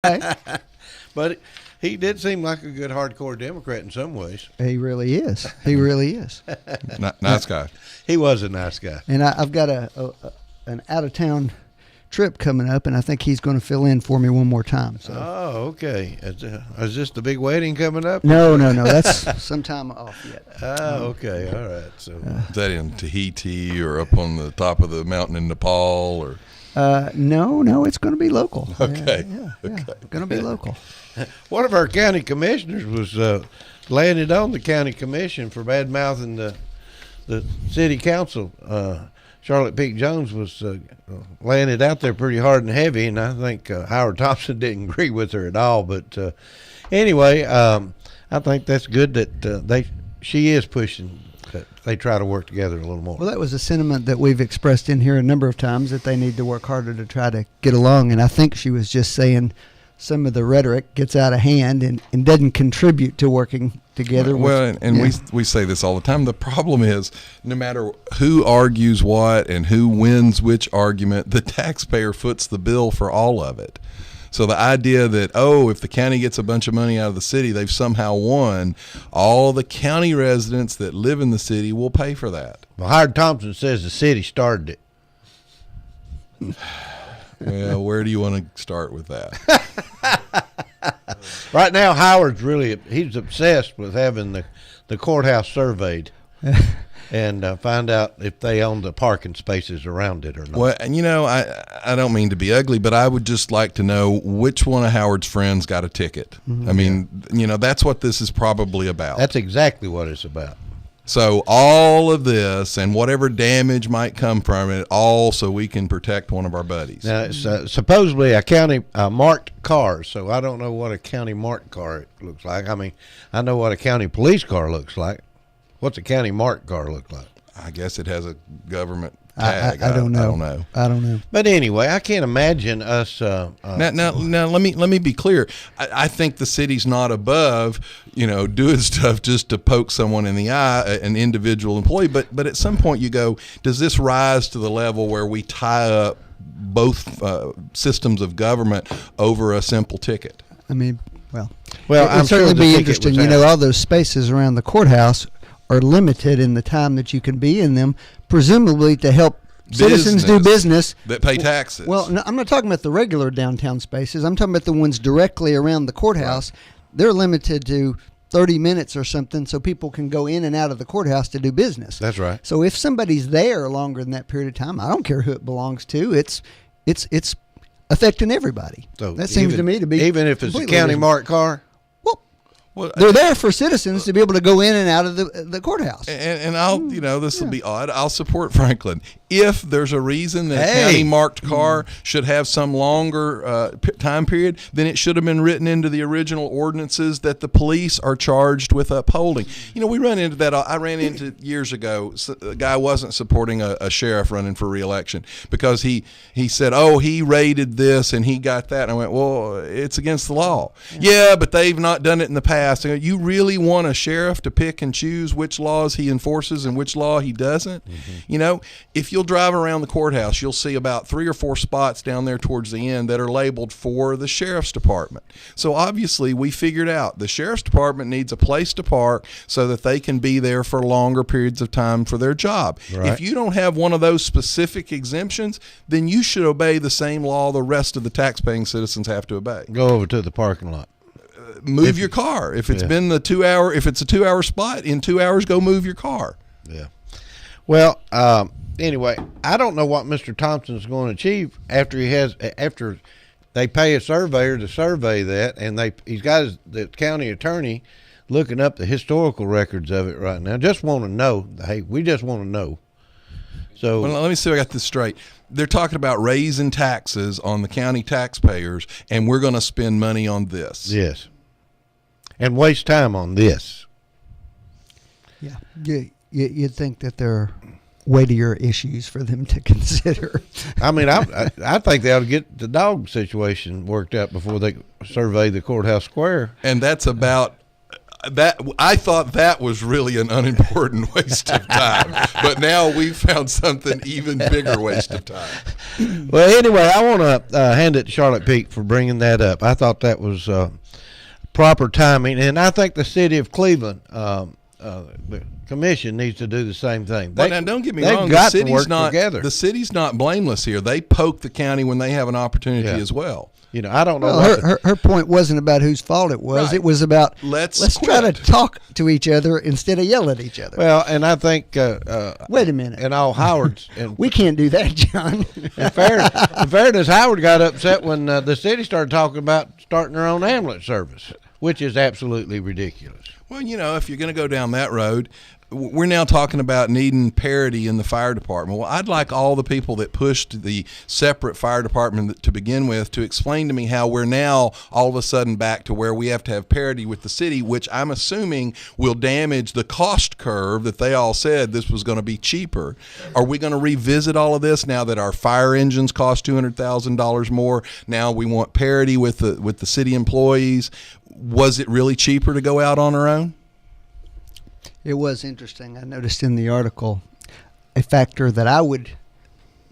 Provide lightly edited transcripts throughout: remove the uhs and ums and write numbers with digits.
But he did seem like a good hardcore Democrat in some ways. He really is. He really is. Nice guy. He was a nice guy. And I've got an out-of-town trip coming up, and I think he's going to fill in for me one more time. So. Oh, okay. Is this the big wedding coming up? No. That's some time off yet. Oh, okay. All right. So is that in Tahiti or up on the top of the mountain in Nepal or? No, it's going to be local. Okay. Yeah, Okay. going to be local. one of our county commissioners was laying it on the county commission for bad mouthing the city council. Charlotte Peak Jones was laying it out there pretty hard and heavy, and I think Howard Thompson didn't agree with her at all. But anyway, I think that's good that she is pushing that they try to work together a little more. Well, that was a sentiment that we've expressed in here a number of times, that they need to work harder to try to get along. And I think she was just saying some of the rhetoric gets out of hand and doesn't contribute to working together. Well, we say this all the time. The problem is, no matter who argues what and who wins which argument, the taxpayer foots the bill for all of it. So the idea that, if the county gets a bunch of money out of the city, they've somehow won, all the county residents that live in the city will pay for that. Well, Howard Thompson says the city started it. Well, where do you want to start with that? Right now, Howard's he's obsessed with having the courthouse surveyed and find out if they own the parking spaces around it or not. Well, and I don't mean to be ugly, but I would just like to know which one of Howard's friends got a ticket. Mm-hmm. I mean, that's what this is probably about. That's exactly what it's about. So all of this and whatever damage might come from it, all so we can protect one of our buddies. Now, it's supposedly a county marked car, so I don't know what a county marked car looks like. I mean, I know what a county police car looks like. What's a county marked car look like? I guess it has a government tag. I don't know. I don't know. But anyway, I can't imagine us. Now, let me be clear. I think the city's not above, doing stuff just to poke someone in the eye, an individual employee. But at some point, you go, does this rise to the level where we tie up both systems of government over a simple ticket? I mean, well, I'm it'd certainly sure be interesting. All those spaces around the courthouse are limited in the time that you can be in them, presumably to help citizens do business that pay taxes. Well, no, I'm not talking about the regular downtown spaces. I'm talking about the ones directly around the courthouse. Right. They're limited to 30 minutes or something, so people can go in and out of the courthouse to do business. That's right. So if somebody's there longer than that period of time, I don't care who it belongs to. It's affecting everybody. So that seems to me to be even if it's a county marked car. Well, they're there for citizens to be able to go in and out of the courthouse. And I'll, this will be odd. I'll support Franklin. If there's a reason that a county marked car should have some longer time period, then it should have been written into the original ordinances that the police are charged with upholding. We run into that. I ran into years ago, a guy wasn't supporting a sheriff running for re-election because he said, he raided this and he got that. And I went, well, it's against the law. Yeah, but they've not done it in the past. You really want a sheriff to pick and choose which laws he enforces and which law he doesn't? Mm-hmm. If you'll drive around the courthouse, you'll see about 3 or 4 spots down there towards the end that are labeled for the sheriff's department. So obviously we figured out the sheriff's department needs a place to park so that they can be there for longer periods of time for their job. Right. If you don't have one of those specific exemptions, then you should obey the same law the rest of the taxpaying citizens have to obey. Go over to the parking lot. Move your car. If it's been if it's a 2-hour spot, in 2 hours, go move your car. Yeah. Well, anyway, I don't know what Mr. Thompson's going to achieve after they pay a surveyor to survey that, and he's got the county attorney looking up the historical records of it right now. Just want to know. Hey, we just want to know. So let me see if I got this straight. They're talking about raising taxes on the county taxpayers, and we're going to spend money on this. Yes. And waste time on this. Yeah. You'd think that there are weightier issues for them to consider. I mean, I think they ought to get the dog situation worked out before they survey the courthouse square. And that's about I thought that was really an unimportant waste of time, but now we've found something even bigger waste of time. Well, anyway, I want to hand it to Charlotte Peak for bringing that up. I thought that was proper timing, and I think the city of Cleveland, the commission needs to do the same thing. Well, now don't get me wrong. The city's not blameless here. They poke the county when they have an opportunity as well. You know, I don't know. Well, her point wasn't about whose fault it was. Right. It was about let's try to talk to each other instead of yell at each other. Well, and I think wait a minute. And all Howard's we can't do that, John. In fairness, Howard got upset when the city started talking about starting their own ambulance service, which is absolutely ridiculous. Well, you know, if you're going to go down that road, we're now talking about needing parity in the fire department. Well, I'd like all the people that pushed the separate fire department to begin with to explain to me how we're now all of a sudden back to where we have to have parity with the city, which I'm assuming will damage the cost curve that they all said this was going to be cheaper. Are we going to revisit all of this now that our fire engines cost $200,000 more? Now we want parity with the city employees. Was it really cheaper to go out on our own? It was interesting. I noticed in the article a factor that I would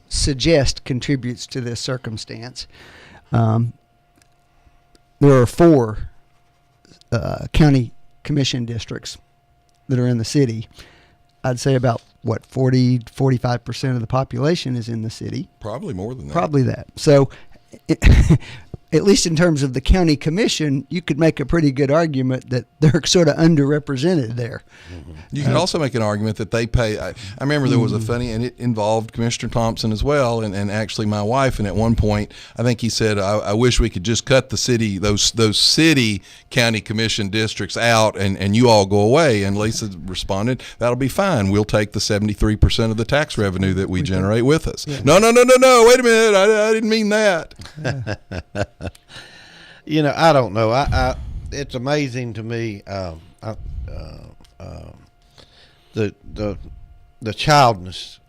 suggest contributes to this circumstance. There are 4 county commission districts that are in the city. I'd say about, 45% of the population is in the city. Probably more than that. Probably that. So at least in terms of the county commission, you could make a pretty good argument that they're sort of underrepresented there. Mm-hmm. You could also make an argument that they pay. I remember there was a funny, and it involved Commissioner Thompson as well, and actually my wife. And at one point, I think he said, "I wish we could just cut the city, those city county commission districts out, and you all go away." And Lisa responded, "That'll be fine. We'll take the 73% of the tax revenue that we generate with us." Yeah. No. Wait a minute. I didn't mean that. You know, I don't know. It's amazing to me the childness.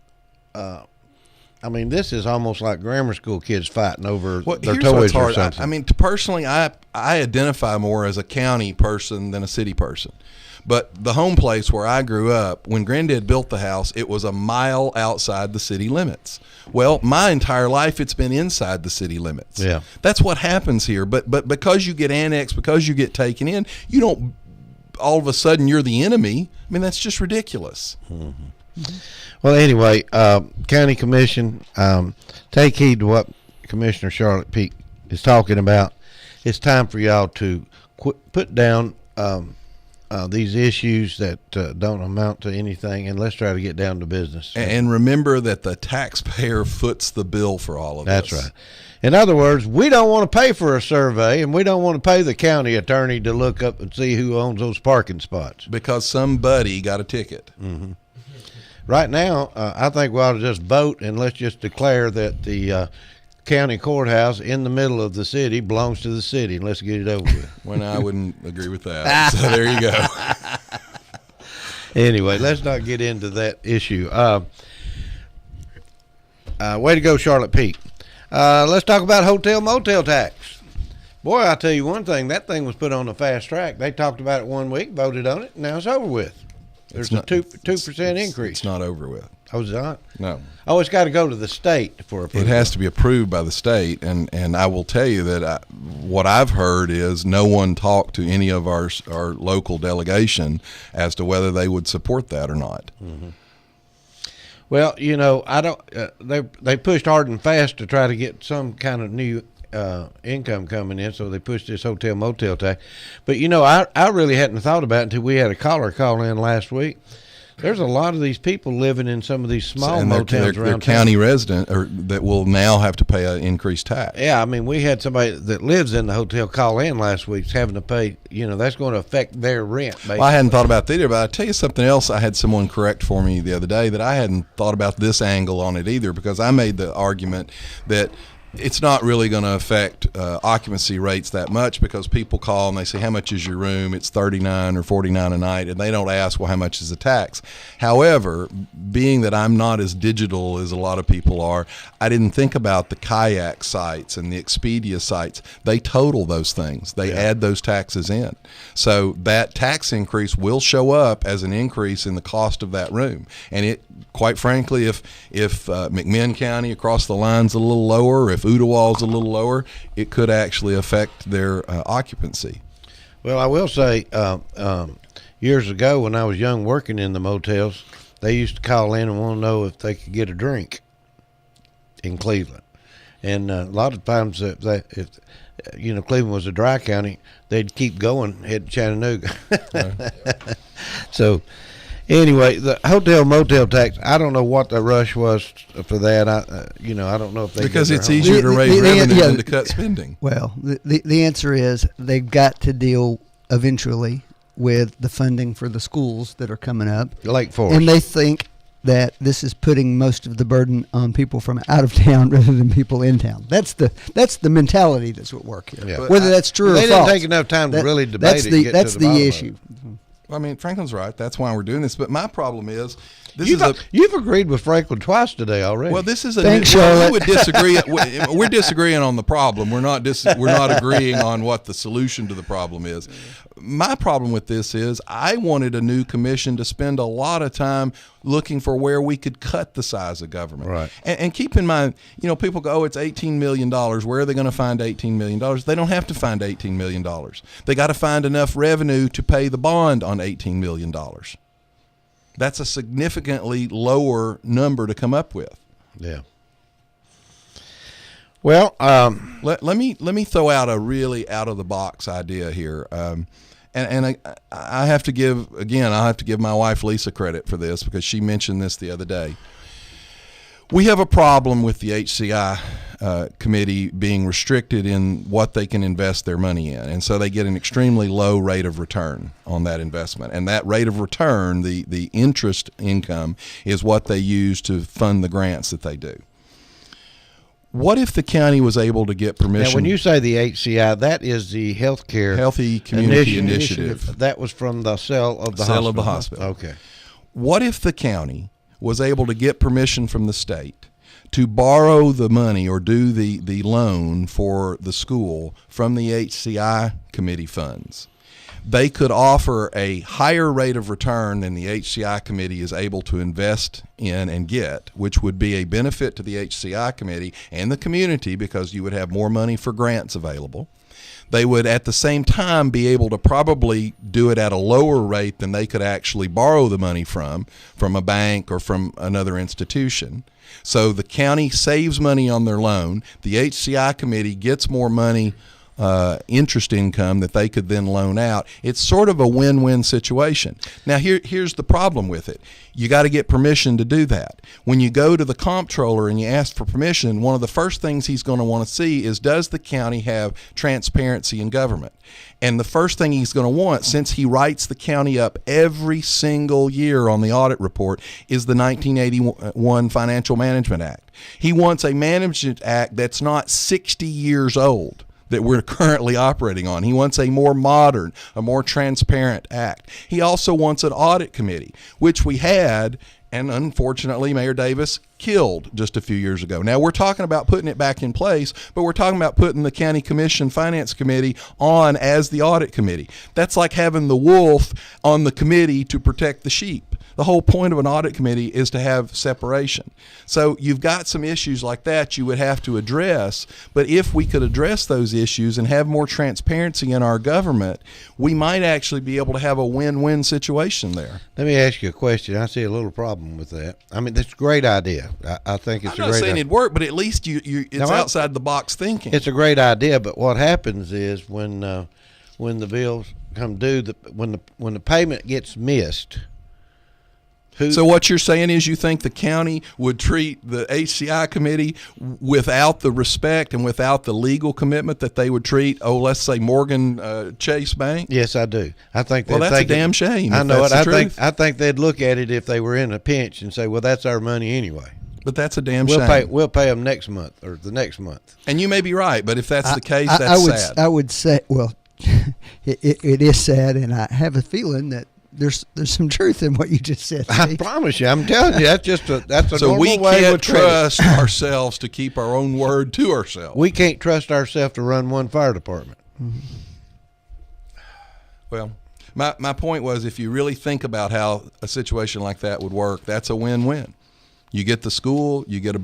I mean, this is almost like grammar school kids fighting over their toys or something. I mean, personally, I identify more as a county person than a city person. But the home place where I grew up, when Granddad built the house, it was a mile outside the city limits. Well, my entire life, it's been inside the city limits. Yeah. That's what happens here. But because you get annexed, because you get taken in, you don't, all of a sudden, you're the enemy. I mean, that's just ridiculous. Mm-hmm. Mm-hmm. Well, anyway, County Commission, take heed to what Commissioner Charlotte Peak is talking about. It's time for y'all to put down these issues that don't amount to anything, and let's try to get down to business. And remember that the taxpayer foots the bill for all of this. That's right. In other words, we don't want to pay for a survey, and we don't want to pay the county attorney to look up and see who owns those parking spots. Because somebody got a ticket. Mm-hmm. Right now, I think we ought to just vote, and let's just declare that the county courthouse in the middle of the city belongs to the city, and let's get it over with. Well, I wouldn't agree with that. So there you go. Anyway, let's not get into that issue. Way to go, Charlotte Peak. Let's talk about hotel motel tax. Boy, I'll tell you one thing, that thing was put on the fast track. They talked about it 1 week, voted on it, and now it's over with. There's a 2% increase. It's not over with. Oh, is it not? No. Oh, it's got to go to the state for approval. It has to be approved by the state, and I will tell you that what I've heard is no one talked to any of our local delegation as to whether they would support that or not. Mm-hmm. Well, you know, I don't. They pushed hard and fast to try to get some kind of new income coming in, so they pushed this hotel motel tax. But you know, I really hadn't thought about it until we had a caller call in last week. There's a lot of these people living in some of these small motels around they're county resident or that will now have to pay an increased tax. Yeah, I mean, we had somebody that lives in the hotel call in last week having to pay, you know, that's going to affect their rent, basically. Well, I hadn't thought about that either, but I'll tell you something else. I had someone correct for me the other day that I hadn't thought about this angle on it either, because I made the argument that it's not really going to affect occupancy rates that much, because people call and they say, how much is your room? It's $39 or $49 a night, and they don't ask, well, how much is the tax? However, being that I'm not as digital as a lot of people are, I didn't think about the kayak sites and the Expedia sites. They total those things. They add those taxes in. So that tax increase will show up as an increase in the cost of that room. And it, quite frankly, if McMinn County across the line's a little lower, if Ooltewah's a little lower, it could actually affect their occupancy. Well, I will say, years ago when I was young working in the motels, they used to call in and want to know if they could get a drink in Cleveland. And a lot of times, if Cleveland was a dry county, they'd keep going, head to Chattanooga. Right. So, anyway, the hotel motel tax, I don't know what the rush was for that. I don't know if they, because it's easier to raise revenue than to cut spending. Well, the answer is they've got to deal eventually with the funding for the schools that are coming up. Lake Forest. And they think that this is putting most of the burden on people from out of town rather than people in town. That's the mentality that's at work here. Yeah. Whether that's true or false. They didn't take enough time to really debate it. That's the issue. I mean, Franklin's right. That's why we're doing this. But my problem is, you've agreed with Franklin twice today already. Well, this is a. Thanks, we would disagree. We're disagreeing on the problem. We're not agreeing on what the solution to the problem is. My problem with this is, I wanted a new commission to spend a lot of time looking for where we could cut the size of government. Right. And keep in mind, people go, oh, it's $18 million. Where are they going to find $18 million? They don't have to find $18 million. They got to find enough revenue to pay the bond on $18 million. That's a significantly lower number to come up with. Yeah. Well, let me throw out a really out of the box idea here. And I have to give my wife Lisa credit for this, because she mentioned this the other day. We have a problem with the HCI committee being restricted in what they can invest their money in, and so they get an extremely low rate of return on that investment. And that rate of return, the interest income, is what they use to fund the grants that they do. What if the county was able to get permission? Now, when you say the HCI, that is the Healthy Community Initiative. That was from the sale of the hospital. Okay. What if the county was able to get permission from the state to borrow the money or do the loan for the school from the HCI committee funds? They could offer a higher rate of return than the HCI committee is able to invest in and get, which would be a benefit to the HCI committee and the community, because you would have more money for grants available. They would at the same time be able to probably do it at a lower rate than they could actually borrow the money from a bank or from another institution. So the county saves money on their loan. The HCI committee gets more money, interest income, that they could then loan out. It's sort of a win-win situation. Now, here's the problem with it. You got to get permission to do that. When you go to the comptroller and you ask for permission, one of the first things he's going to want to see is, does the county have transparency in government? And the first thing he's going to want, since he writes the county up every single year on the audit report, is the 1981 Financial Management Act. He wants a management act that's not 60 years old, that we're currently operating on. He wants a more modern, a more transparent act. He also wants an audit committee, which we had, and unfortunately Mayor Davis killed just a few years ago. Now, we're talking about putting it back in place, but we're talking about putting the County Commission Finance Committee on as the audit committee. That's like having the wolf on the committee to protect the sheep. The whole point of an audit committee is to have separation. So you've got some issues like that you would have to address, but if we could address those issues and have more transparency in our government, we might actually be able to have a win-win situation there. Let me ask you a question. I see a little problem with that. I mean, that's a great idea. I think it's a great idea. I'm not saying it'd work, but at least it's outside the box thinking. It's a great idea, but what happens is when the bills come due, when the payment gets missed. So what you're saying is, you think the county would treat the HCI committee without the respect and without the legal commitment that they would treat, let's say Morgan Chase Bank? Yes, I do. I think. Well, that's a damn shame. I know it. I think they'd look at it if they were in a pinch and say, "Well, that's our money anyway." But that's a damn we'll shame. We'll pay them next month or the next month. And you may be right, but if that's the case, that's sad. I would say, well, it is sad, and I have a feeling that there's some truth in what you just said. I promise you, I'm telling you, that's a so normal we way can't with credit. trust ourselves to keep our own word to ourselves. We can't trust ourselves to run one fire department. Mm-hmm. Well, my point was, if you really think about how a situation like that would work, that's a win-win. You get the school, you get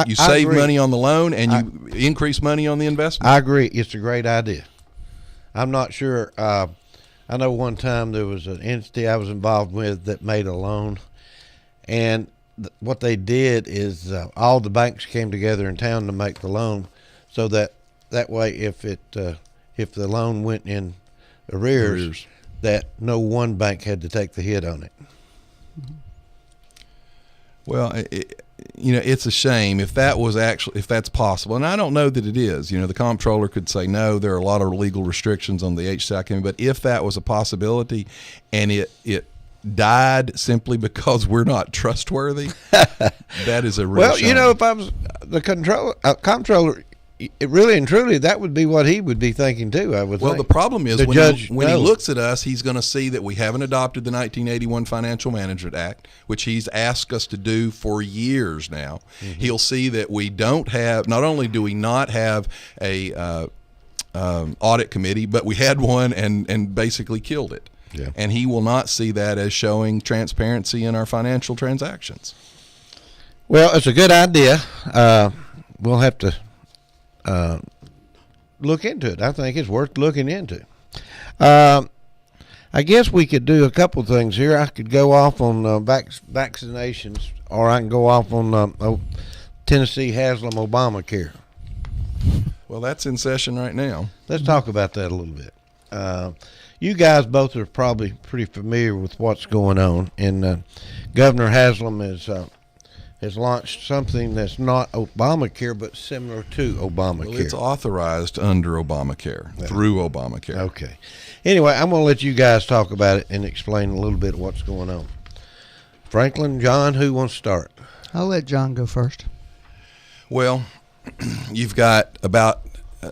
you save money on the loan, and you increase money on the investment. I agree. It's a great idea. I'm not sure. I know one time there was an entity I was involved with that made a loan, and what they did is all the banks came together in town to make the loan, so that way if the loan went in arrears, that no one bank had to take the hit on it. Well, it's a shame if that's possible, and I don't know that it is. The comptroller could say no. There are a lot of legal restrictions on the HCI, but if that was a possibility, and it died simply because we're not trustworthy, that is a real shame. If I was the comptroller, it really and truly, that would be what he would be thinking too. I would. Well, think. the problem is the when he looks at us, he's going to see that we haven't adopted the 1981 Financial Management Act, which he's asked us to do for years now. Mm-hmm. He'll see that we don't have. Not only do we not have a audit committee, but we had one and basically killed it. Yeah. And he will not see that as showing transparency in our financial transactions. Well, it's a good idea. We'll have to look into it. I think it's worth looking into. I guess we could do a couple things here. I could go off on vaccinations, or I can go off on Tennessee Haslam Obamacare. Well, that's in session right now. Let's talk about that a little bit. You guys both are probably pretty familiar with what's going on, and Governor Haslam has launched something that's not Obamacare, but similar to Obamacare. Well, it's authorized under Obamacare, through Obamacare. Okay. Anyway, I'm going to let you guys talk about it and explain a little bit what's going on. Franklin, John, who wants to start? I'll let John go first. Well, you've got about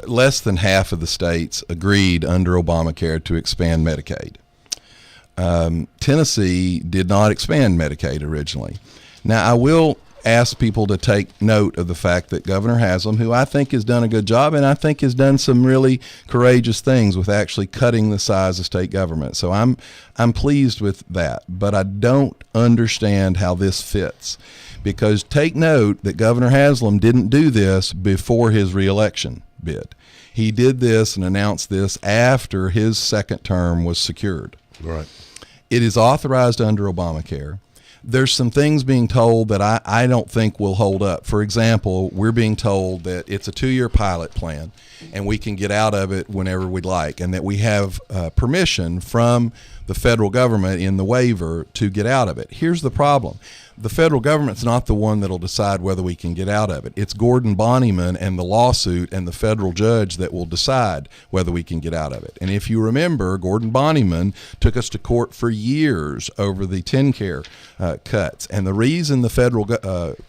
less than half of the states agreed under Obamacare to expand Medicaid. Tennessee did not expand Medicaid originally. Now, I will ask people to take note of the fact that Governor Haslam, who I think has done a good job, and I think has done some really courageous things with actually cutting the size of state government. So I'm pleased with that, but I don't understand how this fits. Because take note that Governor Haslam didn't do this before his reelection bid. He did this and announced this after his second term was secured. Right. It is authorized under Obamacare. There's some things being told that I don't think will hold up. For example, we're being told that it's a 2-year pilot plan and we can get out of it whenever we'd like, and that we have permission from the federal government in the waiver to get out of it. Here's the problem. The federal government's not the one that'll decide whether we can get out of it. It's Gordon Bonnyman and the lawsuit and the federal judge that will decide whether we can get out of it. And if you remember, Gordon Bonnyman took us to court for years over the TennCare cuts. And the reason the federal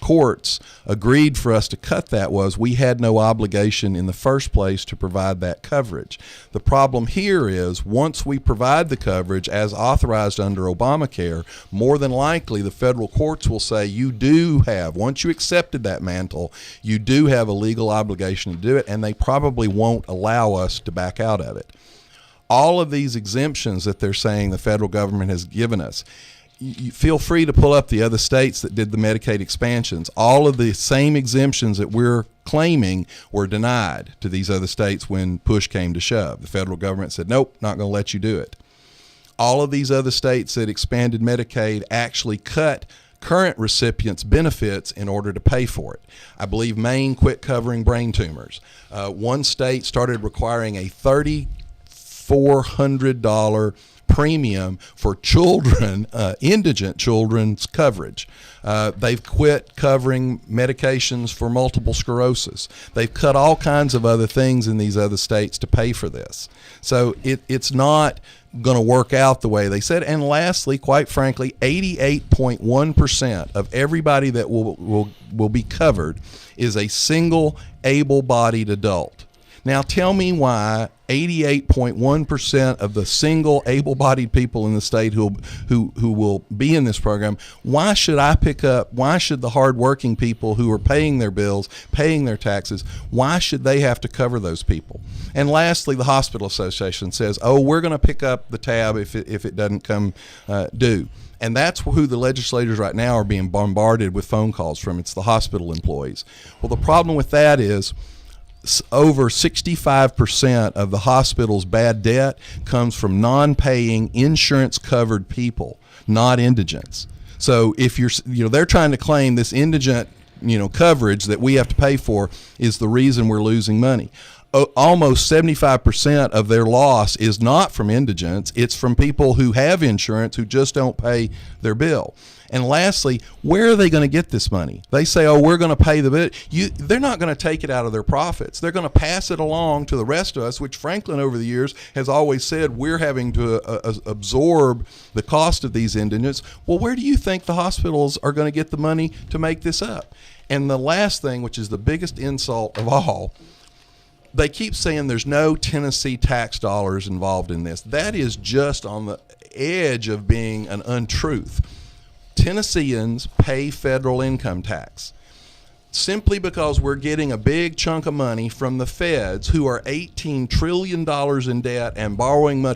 courts agreed for us to cut that was we had no obligation in the first place to provide that coverage. The problem here is once we provide the coverage as authorized under Obamacare, more than likely the federal courts will say you do have, once you accepted that mantle, you do have a legal obligation to do it, and they probably won't allow us to back out of it. All of these exemptions that they're saying the federal government has given us, you feel free to pull up the other states that did the Medicaid expansions. All of the same exemptions that we're claiming were denied to these other states when push came to shove. The federal government said, nope, not going to let you do it. All of these other states that expanded Medicaid actually cut current recipients' benefits in order to pay for it. I believe Maine quit covering brain tumors. One state started requiring a $3,400 premium for children, indigent children's coverage. They've quit covering medications for multiple sclerosis. They've cut all kinds of other things in these other states to pay for this. So it's not going to work out the way they said. And lastly, quite frankly, 88.1% of everybody that will be covered is a single able-bodied adult. Now tell me why 88.1% of the single able-bodied people in the state who will be in this program, why should the hard-working people who are paying their bills, paying their taxes, why should they have to cover those people? And lastly, the Hospital Association says, oh, we're going to pick up the tab if it doesn't come due. And that's who the legislators right now are being bombarded with phone calls from. It's the hospital employees. Well, the problem with that is over 65% of the hospital's bad debt comes from non-paying insurance-covered people, not indigents. So if they're trying to claim this indigent, coverage that we have to pay for is the reason we're losing money. Almost 75% of their loss is not from indigents. It's from people who have insurance who just don't pay their bill. And lastly, where are they going to get this money? They say, oh, we're going to pay the bill. They're not going to take it out of their profits. They're going to pass it along to the rest of us, which Franklin over the years has always said we're having to absorb the cost of these indigents. Well, where do you think the hospitals are going to get the money to make this up? And the last thing, which is the biggest insult of all, they keep saying there's no Tennessee tax dollars involved in this. That is just on the edge of being an untruth. Tennesseans pay federal income tax simply because we're getting a big chunk of money from the feds, who are $18 trillion in debt and borrowing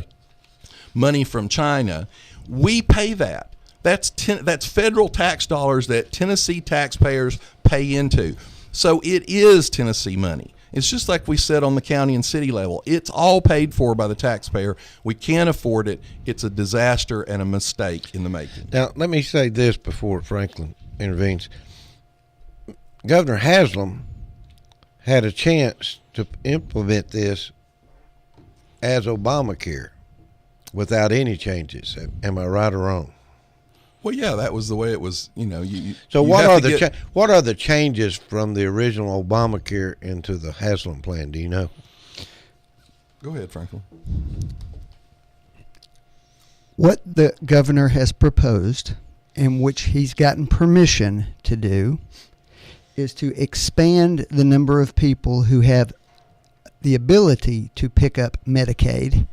money from China. We pay that. That's federal tax dollars that Tennessee taxpayers pay into. So it is Tennessee money. It's just like we said on the county and city level. It's all paid for by the taxpayer. We can't afford it. It's a disaster and a mistake in the making. Now, let me say this before Franklin intervenes. Governor Haslam had a chance to implement this as Obamacare without any changes. Am I right or wrong? Well, yeah, that was the way it was. So what are the changes from the original Obamacare into the Haslam plan? Do you know? Go ahead, Franklin. What the governor has proposed, and which he's gotten permission to do, is to expand the number of people who have the ability to pick up Medicaid,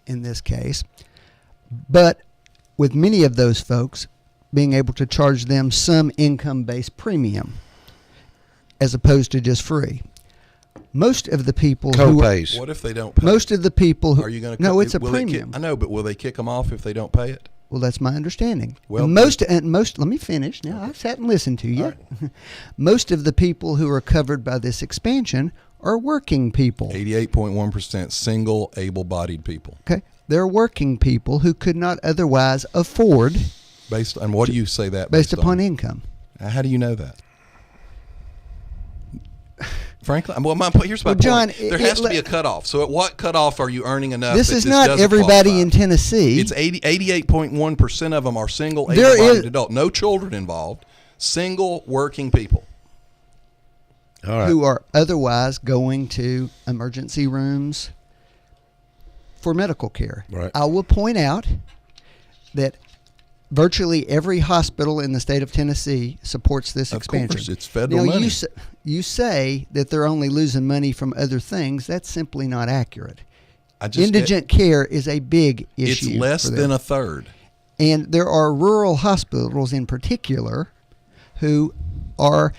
in this case, but with many of those folks being able to charge them some income-based premium as opposed to just free. Most of the people co-pays. What if they don't pay? Most of the people who are you going to? No, it's a premium. I know, but will they kick them off if they don't pay it? Well, that's my understanding. Well, most. Let me finish. Now, I've sat and listened to you. Right. Most of the people who are covered by this expansion are working people. 88.1% single, able-bodied people. Okay, they're working people who could not otherwise afford. Based on what do you say that? Based upon income. How do you know that? Franklin, here's my point. John, there has to be a cutoff. So at what cutoff are you earning enough? This is not everybody qualify? In Tennessee. It's 88.1% of them are single, able-bodied adult. No children involved. Single working people. All right. Who are otherwise going to emergency rooms for medical care. Right. I will point out that virtually every hospital in the state of Tennessee supports this expansion. Of course, it's federal money. You say that they're only losing money from other things. That's simply not accurate. Indigent care is a big issue. It's less than a third. And there are rural hospitals in particular who are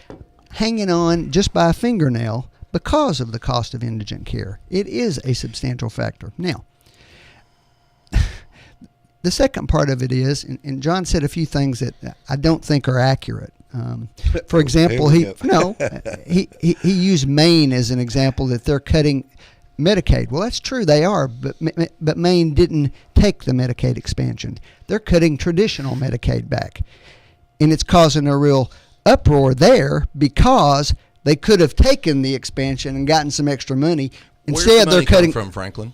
hanging on just by a fingernail because of the cost of indigent care. It is a substantial factor. Now, the second part of it is, and John said a few things that I don't think are accurate. For example, he used Maine as an example that they're cutting Medicaid. Well, that's true, they are, but Maine didn't take the Medicaid expansion. They're cutting traditional Medicaid back, and it's causing a real uproar there because they could have taken the expansion and gotten some extra money. Instead, Where's the money they're cutting come from, Franklin.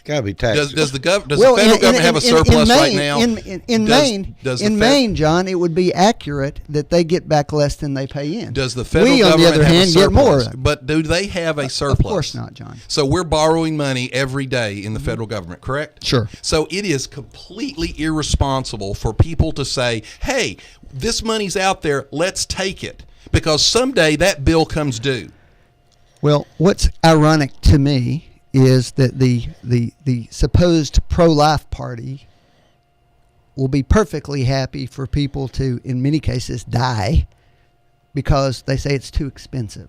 It's got to be taxed. Does the federal government have a surplus right now? In Maine, John, it would be accurate that they get back less than they pay in. Does the federal government, on the other hand, get more? But do they have a surplus? Of course not, John. So we're borrowing money every day in the federal government, correct? Sure. So it is completely irresponsible for people to say, "Hey, this money's out there. Let's take it," because someday that bill comes due. Well, what's ironic to me is that the supposed pro-life party will be perfectly happy for people to, in many cases, die because they say it's too expensive.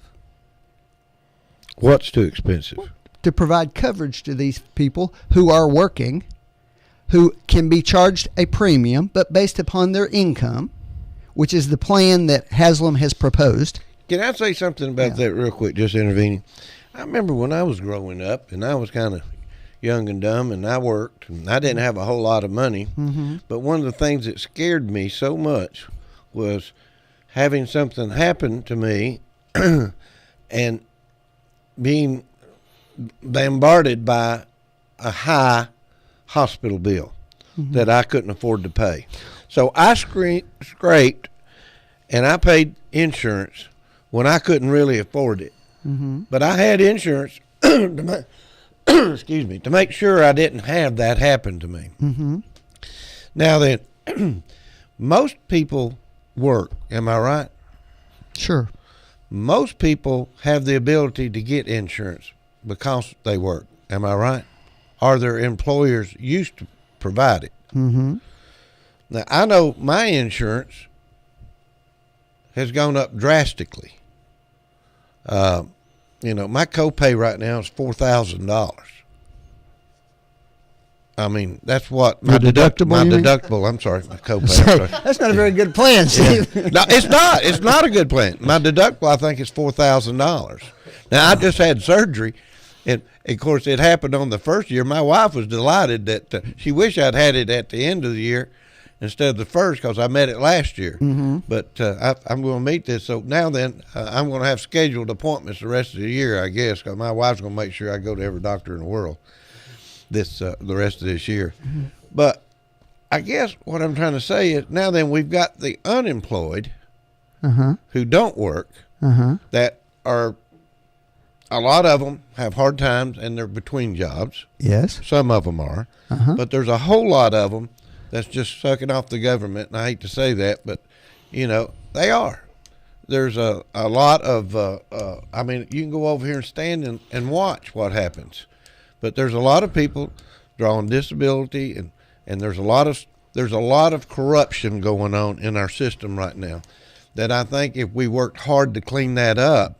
What's too expensive? To provide coverage to these people who are working, who can be charged a premium, but based upon their income, which is the plan that Haslam has proposed. Can I say something about that real quick, just intervening? I remember when I was growing up, and I was kind of young and dumb, and I worked, and I didn't have a whole lot of money. Mm-hmm. But one of the things that scared me so much was having something happen to me and being bombarded by a high hospital bill that I couldn't afford to pay. So I scraped, and I paid insurance when I couldn't really afford it. Mm-hmm. But I had insurance to make sure I didn't have that happen to me. Mm-hmm. Now then, most people work, am I right? Sure. Most people have the ability to get insurance because they work, am I right? Or their employers used to provide it. Mm-hmm. Now, I know my insurance has gone up drastically. My copay right now is $4,000. I mean, that's what my deductible. I'm sorry, my copay. That's not a very good plan, Steve. No, it's not. It's not a good plan. My deductible, I think, is $4,000. Now, I just had surgery, and of course, it happened on the first year. My wife was delighted that she wished I'd had it at the end of the year instead of the first, because I met it last year. Mm-hmm. But I'm going to meet this. So now then, I'm going to have scheduled appointments the rest of the year, I guess, because my wife's going to make sure I go to every doctor in the world the rest of this year. Mm-hmm. But I guess what I'm trying to say is now then we've got the unemployed who don't work that are, a lot of them have hard times and they're between jobs. Yes. Some of them are. But there's a whole lot of them that's just sucking off the government, and I hate to say that, but, they are. There's a lot of, you can go over here and stand and watch what happens. But there's a lot of people drawing disability, and there's a lot of corruption going on in our system right now that I think if we worked hard to clean that up.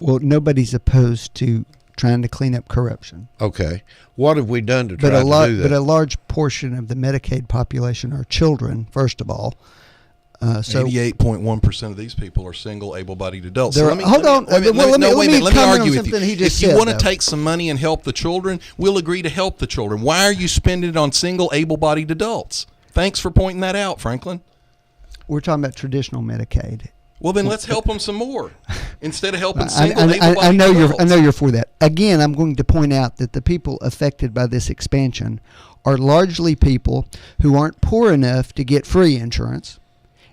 Well, nobody's opposed to trying to clean up corruption. Okay. What have we done to try to do that? But a large portion of the Medicaid population are children, first of all. So 88.1% of these people are single, able-bodied adults. Let me argue with you. If you want to take some money and help the children, we'll agree to help the children. Why are you spending it on single, able-bodied adults? Thanks for pointing that out, Franklin. We're talking about traditional Medicaid. Well, then let's help them some more instead of helping single, able-bodied adults. I know you're for that. Again, I'm going to point out that the people affected by this expansion are largely people who aren't poor enough to get free insurance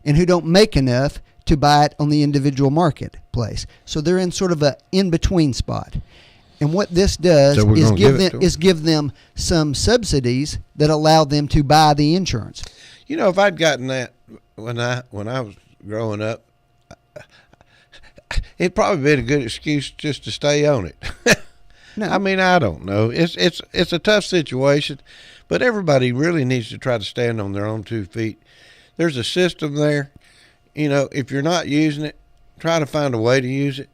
and who don't make enough to buy it on the individual marketplace. So they're in sort of a in-between spot. And what this does is give them some subsidies that allow them to buy the insurance. If I'd gotten that when I was growing up, it'd probably been a good excuse just to stay on it. No. I don't know. It's a tough situation, but everybody really needs to try to stand on their own 2 feet. There's a system there. If you're not using it, try to find a way to use it.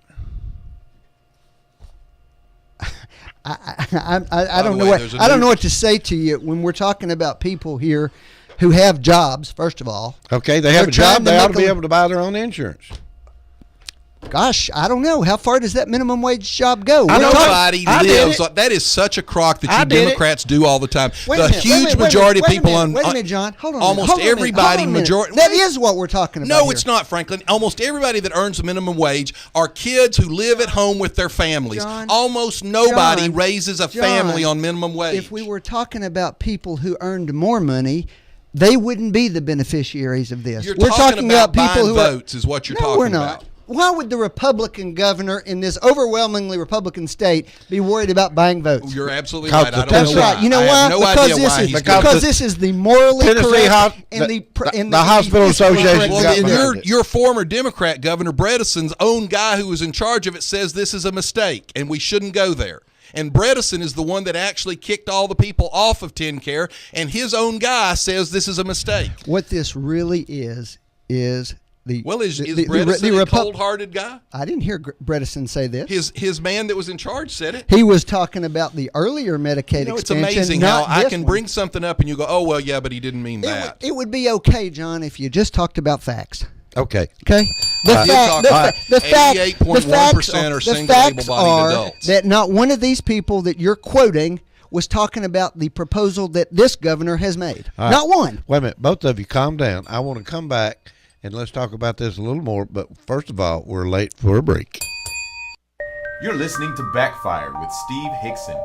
I don't know what to say to you when we're talking about people here who have jobs. First of all, okay, they have a job. They ought to be able to buy their own insurance. Gosh, I don't know. How far does that minimum wage job go? Nobody lives. That is such a crock that you Democrats do all the time. The huge majority of people on. Wait a minute, John. Hold on. Almost everybody, majority. That is what we're talking about. No, here. it's not, Franklin. Almost everybody that earns the minimum wage are kids who live at home with their families. John, Almost nobody raises a family on minimum wage. If we were talking about people who earned more money, they wouldn't be the beneficiaries of this. We're talking about people who votes is what you're talking about. Why would the Republican governor in this overwhelmingly Republican state be worried about buying votes? You're absolutely right. That's right. You know why? Because this is the morally correct and the Hospital Association. Well, your former Democrat governor Bredeson's own guy who was in charge of it says this is a mistake and we shouldn't go there. And Bredesen is the one that actually kicked all the people off of TennCare, and his own guy says this is a mistake. What this really is Bredesen a cold-hearted guy? I didn't hear Bredesen say this. His man that was in charge said it. He was talking about the earlier Medicaid expansion. It's amazing how I can bring something up and you go, oh, well, yeah, but he didn't mean that. It would be okay, John, if you just talked about facts. Okay. The 88.1% are single able-bodied adults. That not one of these people that you're quoting was talking about the proposal that this governor has made. Right. Not one. Wait a minute. Both of you calm down. I want to come back and let's talk about this a little more. But first of all, we're late for a break. You're listening to Backfire with Steve Hickson.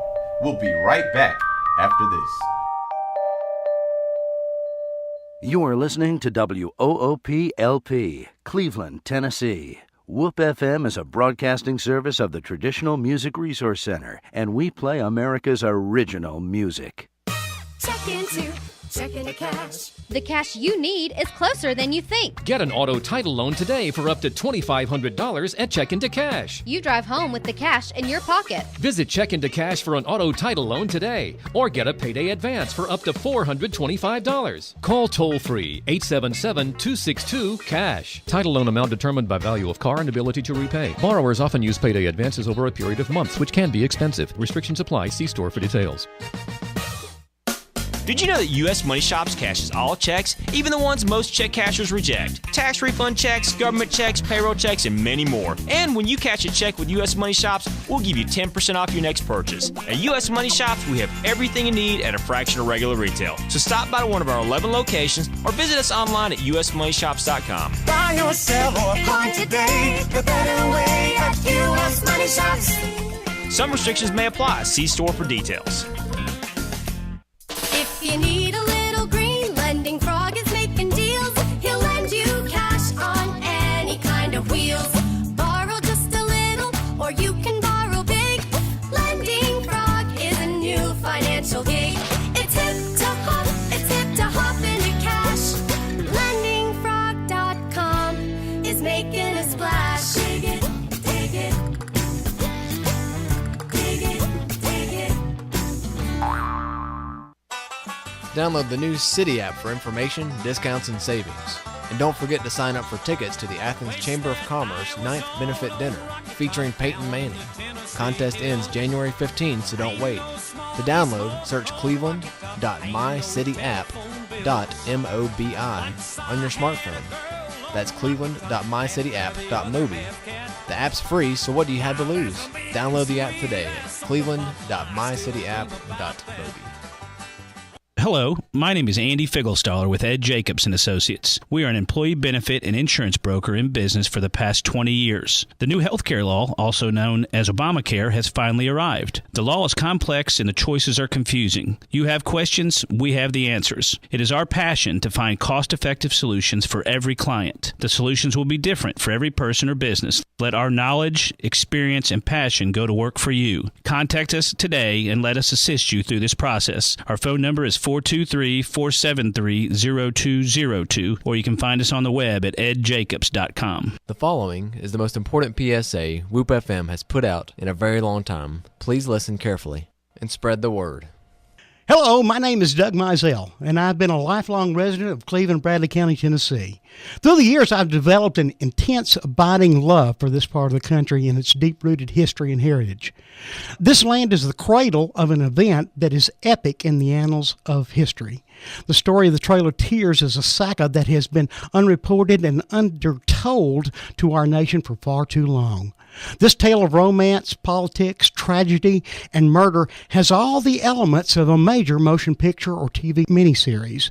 We'll be right back after this. You are listening to WOOP-LP, Cleveland, Tennessee. WOOP FM is a broadcasting service of the Traditional Music Resource Center, and we play America's original music. Check into cash. The cash you need is closer than you think. Get an auto title loan today for up to $2,500 at Check Into Cash. You drive home with the cash in your pocket. Visit Check Into Cash for an auto title loan today, or get a payday advance for up to $425. Call toll-free 877-262-CASH. Title loan amount determined by value of car and ability to repay. Borrowers often use payday advances over a period of months, which can be expensive. Restrictions apply. See store for details. Did you know that U.S. Money Shops cashes all checks, even the ones most check cashers reject? Tax refund checks, government checks, payroll checks, and many more. And when you cash a check with U.S. Money Shops, we'll give you 10% off your next purchase. At U.S. Money Shops, we have everything you need at a fraction of regular retail. So stop by one of our 11 locations or visit us online at usmoneyshops.com. Buy or sell or apply today, the better way at U.S. Money Shops. Some restrictions may apply. See store for details. If you need a little green, Lending Frog is making deals. He'll lend you cash on any kind of wheels. Borrow just a little, or you can borrow big. Lending Frog is a new financial gig. It's hip to hop into cash. LendingFrog.com is making a splash. Dig it, dig it. Dig it, dig it. Download the new City app for information, discounts, and savings. And don't forget to sign up for tickets to the Athens Chamber of Commerce 9th Benefit Dinner featuring Peyton Manning. Contest ends January 15th, so don't wait. To download, search cleveland.mycityapp.mobi on your smartphone. That's cleveland.mycityapp.mobi. The app's free, so what do you have to lose? Download the app today at cleveland.mycityapp.mobi. Hello, my name is Andy Figglestaller with Ed Jacobs & Associates. We are an employee benefit and insurance broker in business for the past 20 years. The new healthcare law, also known as Obamacare, has finally arrived. The law is complex and the choices are confusing. You have questions, we have the answers. It is our passion to find cost-effective solutions for every client. The solutions will be different for every person or business. Let our knowledge, experience, and passion go to work for you. Contact us today and let us assist you through this process. Our phone number is 423-473-0202, or you can find us on the web at edjacobs.com. The following is the most important PSA Whoop FM has put out in a very long time. Please listen carefully and spread the word. Hello, my name is Doug Mizell, and I've been a lifelong resident of Cleveland, Bradley County, Tennessee. Through the years, I've developed an intense, abiding love for this part of the country and its deep-rooted history and heritage. This land is the cradle of an event that is epic in the annals of history. The story of the Trail of Tears is a saga that has been unreported and undertold to our nation for far too long. This tale of romance, politics, tragedy, and murder has all the elements of a major motion picture or TV miniseries.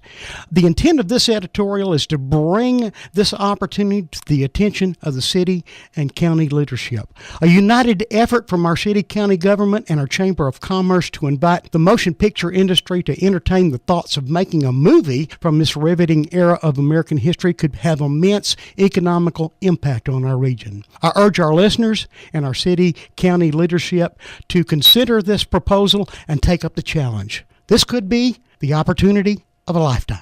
The intent of this editorial is to bring this opportunity to the attention of the city and county leadership. A united effort from our city, county government, and our Chamber of Commerce to invite the motion picture industry to entertain the thoughts of making a movie from this riveting era of American history could have immense economical impact on our region. I urge our listeners and our city, county leadership to consider this proposal and take up the challenge. This could be the opportunity of a lifetime.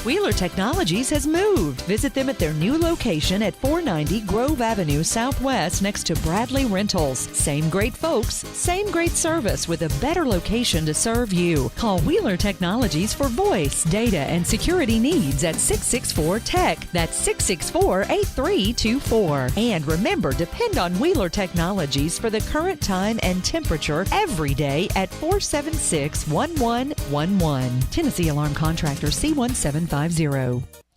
Wheeler Technologies has moved. Visit them at their new location at 490 Grove Avenue Southwest next to Bradley Rentals. Same great folks, same great service with a better location to serve you. Call Wheeler Technologies for voice, data, and security needs at 664-TECH. That's 664-8324. And remember, depend on Wheeler Technologies for the current time and temperature every day at 476-1111. Tennessee Alarm Contractor C1750.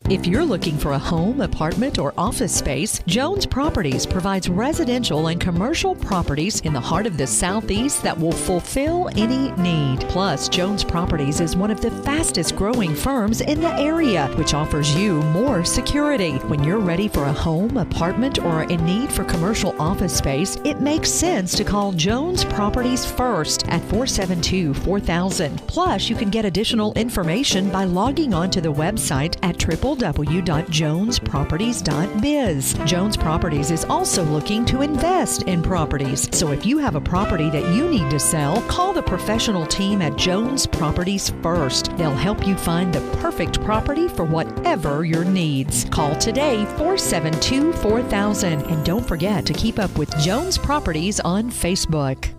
If you're looking for a home, apartment, or office space, Jones Properties provides residential and commercial properties in the heart of the Southeast that will fulfill any need. Plus, Jones Properties is one of the fastest growing firms in the area, which offers you more security. When you're ready for a home, apartment, or in need for commercial office space, it makes sense to call Jones Properties first at 472-4000. Plus, you can get additional information by logging on to the website at www.jonesproperties.biz. Jones Properties is also looking to invest in properties. So if you have a property that you need to sell, call the professional team at Jones Properties first. They'll help you find the perfect property for whatever your needs. Call today 472-4000. And don't forget to keep up with Jones Properties on Facebook.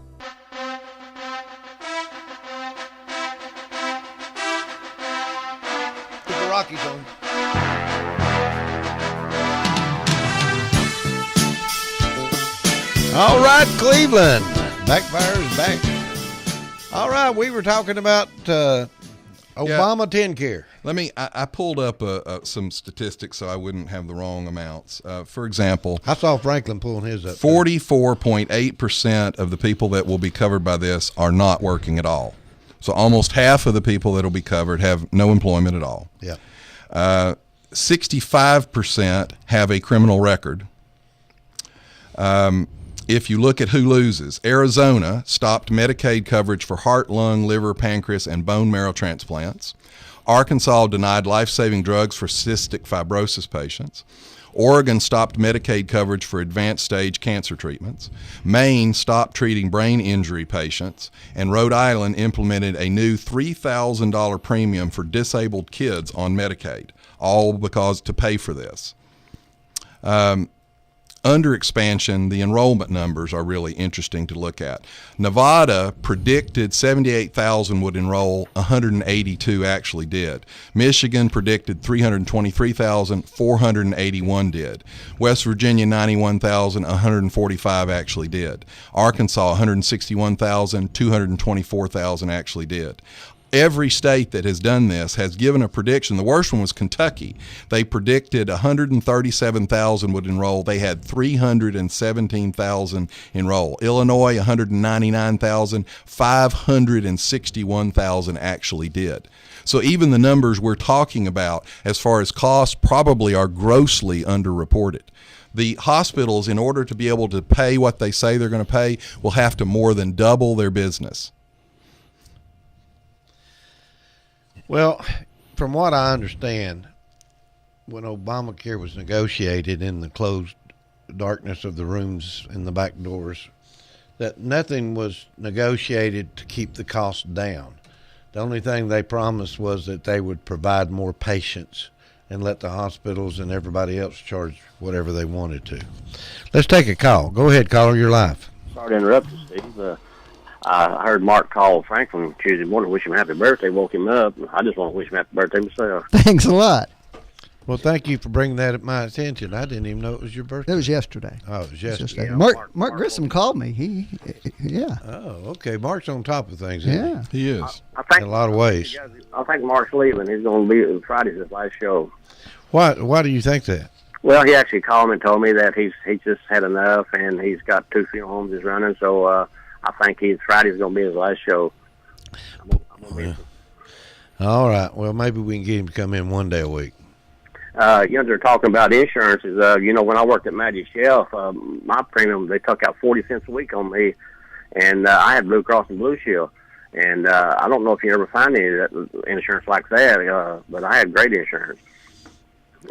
Rockies on. All right, Cleveland. Backfire is back. All right, we were talking about Obama TennCare. I pulled up some statistics so I wouldn't have the wrong amounts. For example, I saw Franklin pulling his up. 44.8% of the people that will be covered by this are not working at all. So almost half of the people that will be covered have no employment at all. Yeah. 65% have a criminal record. If you look at who loses, Arizona stopped Medicaid coverage for heart, lung, liver, pancreas, and bone marrow transplants. Arkansas denied life-saving drugs for cystic fibrosis patients. Oregon stopped Medicaid coverage for advanced stage cancer treatments. Maine stopped treating brain injury patients. And Rhode Island implemented a new $3,000 premium for disabled kids on Medicaid, all because to pay for this. Under expansion, the enrollment numbers are really interesting to look at. Nevada predicted 78,000 would enroll, 182 actually did. Michigan predicted 323,000, 481 did. West Virginia, 91,000, 145 actually did. Arkansas, 161,000, 224,000 actually did. Every state that has done this has given a prediction. The worst one was Kentucky. They predicted 137,000 would enroll. They had 317,000 enroll. Illinois, 199,000. 561,000 actually did. So even the numbers we're talking about as far as costs probably are grossly underreported. The hospitals, in order to be able to pay what they say they're going to pay, will have to more than double their business. Well, from what I understand, when Obamacare was negotiated in the closed darkness of the rooms and the back doors, that nothing was negotiated to keep the cost down. The only thing they promised was that they would provide more patients and let the hospitals and everybody else charge whatever they wanted to. Let's take a call. Go ahead, caller. You're live. Sorry to interrupt you, Steve. I heard Mark call Franklin Tuesday morning, wish him happy birthday, woke him up. I just want to wish him happy birthday myself. Thanks a lot. Well, thank you for bringing that to my attention. I didn't even know it was your birthday. It was yesterday. Oh, it was yesterday. Yeah, Mark Grissom called me. Yeah. Oh, okay. Mark's on top of things. Yeah, he is. I think in a lot of ways. I think Mark's leaving. He's going to be Friday's his last show. Why do you think that? Well, he actually called me and told me that he's just had enough, and he's got 2 funeral homes he's running. So I think Friday's going to be his last show. All right. Well, maybe we can get him to come in one day a week. They're talking about insurances. When I worked at Magic Shelf, my premium, they took out 40 cents a week on me, and I had Blue Cross and Blue Shield. And I don't know if you ever find any of that insurance like that, but I had great insurance.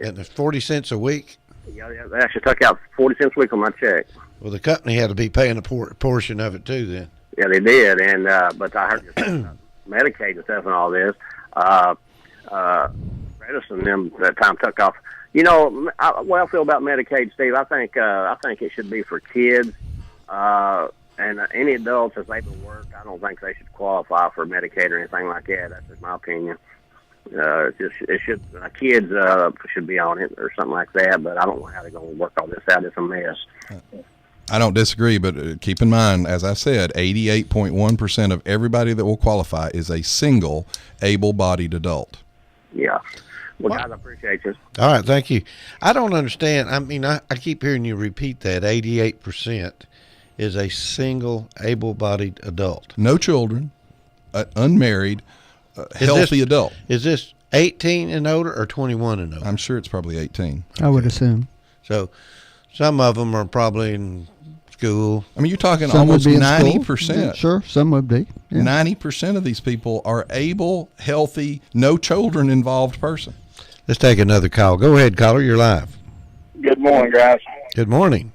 And there's 40 cents a week? Yeah, they actually took out 40 cents a week on my check. Well, the company had to be paying a portion of it too then. Yeah, they did. And but I heard Medicaid and stuff and all this. Edison them that time took off. What I feel about Medicaid, Steve, I think it should be for kids and any adults that's able to work. I don't think they should qualify for Medicaid or anything like that. That's just my opinion. Kids should be on it or something like that. But I don't know how they're going to work all this out. It's a mess. I don't disagree, but keep in mind, as I said, 88.1% of everybody that will qualify is a single able-bodied adult. Yeah. Well, guys, I appreciate you. All right, thank you. I don't understand. I mean, I keep hearing you repeat that 88% is a single able-bodied adult. No children, unmarried, healthy adult. Is this 18 and older or 21 and older? I'm sure it's probably 18. I would assume. So some of them are probably in school. I mean, you're talking Some almost would be in 90%. school. Yeah, sure, some would be. Yeah. 90% of these people are able, healthy, no children involved person. Let's take another call. Go ahead, caller. You're live. Good morning, guys. Good morning.